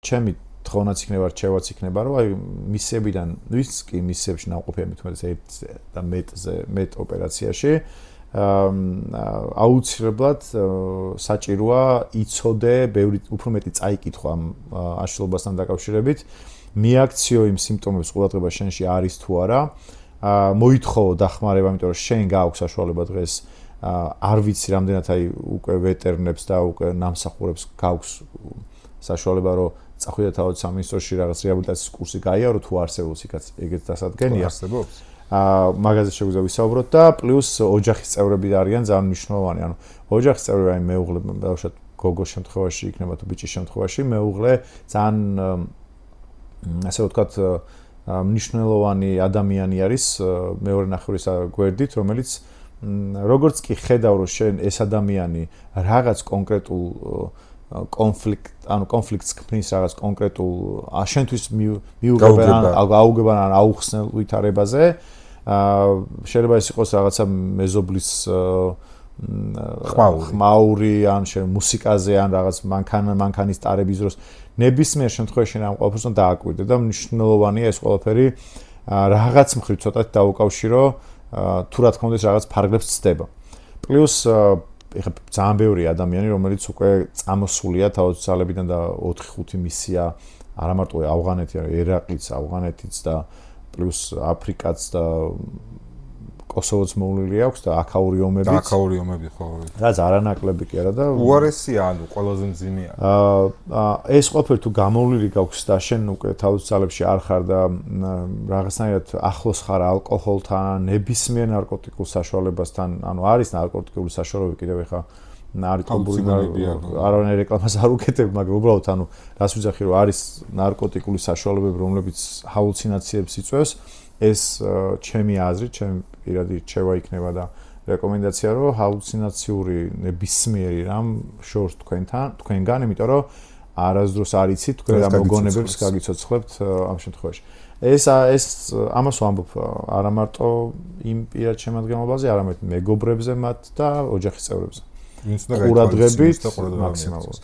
ჩემი თხოვნაც იქნება, რჩევაც იქნება, რომ აი მისიებიდან ვის კი მისიებში ნაყოფია მithumetes და მეტ ოპერაციაში აუცილებლად საჭიროა იცოდე ბევრი უფრო მეტი წაიკითხვა ამ აშლილობასთან დაკავშირებით მიაქციო იმ სიმპტომებს ყურადღება შენში არის თუ არა მოითხოვო დახმარება იმიტომ რომ შენ გააქვს საშუალება დღეს არ ვიცი რამდენად აი უკვე ვეტერნებს და უკვე ნამსახურებს გააქვს საშუალება რომ წახვიდე თავად სამინისტროში რაღაც რეაბილიტაციის კურსი გაიარო თუ არსებობს იქაც ეგეც დასადგენია არსებობს მაგაზე შეგვიძლია ვისაუბროთ და პლუს ოჯახის წევრები არიან ძალიან მნიშვნელოვანი ანუ ოჯახის წევრები აი მეუღლე ბავშვად გოგოს შემთხვევაში იქნება თუ ბიჭის შემთხვევაში მეუღლე ძალიან ასე ვთქვათ მნიშვნელოვანი ადამიანი არის მეორე ნახევრის გვერდით რომელიც როგორც კი ხედავ რომ შენ ეს ადამიანი რაღაც კონკრეტულ კონფლიქტს ქმნის რაღაც კონკრეტულ შენთვის აუგებან ან აუხსნელ ვითარებაზე შეიძლება ეს იყოს რაღაცა მეზობლის ხმაური ან მუსიკაზე ან რაღაც მანქანის ტარების დროს ნებისმიერ შემთხვევაში ამ ყველაფერს უნდა დააკვირდე და მნიშვნელოვანია ეს ყველაფერი რაღაც მხრივ ცოტათი დაუკავშირო თუ რა თქმა უნდა ეს რაღაც ფარგლებს ცდება პლუს ეხლა ძალიან ბევრი ადამიანი რომელიც უკვე წამოსულია თავისუფლებიდან და 4-5 მისია არა მარტო ავღანეთი, ერაყიც, ავღანეთიც და პლუს აფრიკაც და კოსოვოც მოვლილი აქვს და აქაური ომებიც. აქაური ომები ხო. რაც არანაკლები კი არა და უარესია ანუ ყველაზე მძიმეა. ეს ყველაფერი თუ გამოვლილი გაქვს და შენ უკვე თავისუფლებში არ ხარ და რაღაცნაირად ახლოს ხარ ალკოჰოლთან, ნებისმიერ ნარკოტიკულ საშუალებასთან, ანუ არის ნარკოტიკული საშუალებები კიდევ ეხა არის ტომბური არავინ რეკლამას არ უკეთებ, მაგრამ უბრალოდ ანუ რას ვიძახი რომ არის ნარკოტიკული საშუალებები, რომლებიც ჰალუცინაციებს იწვევს, ეს ჩემი აზრით, ჩემი პირადი რჩევა იქნება და რეკომენდაცია რომ ჰალუცინაციური ნებისმიერი რამ შორს თქვენგან, იმიტომ რომ არასდროს არ იცით თქვენ რა მოგონებებს გაგიცოცხლებთ ამ შემთხვევაში. ეს ამას ვამბობ არა მარტო იმ პირად შემადგენლობაზე, არამედ მეგობრებზე მათ და ოჯახის წევრებზე. ყურადღებით მაქსიმალურად.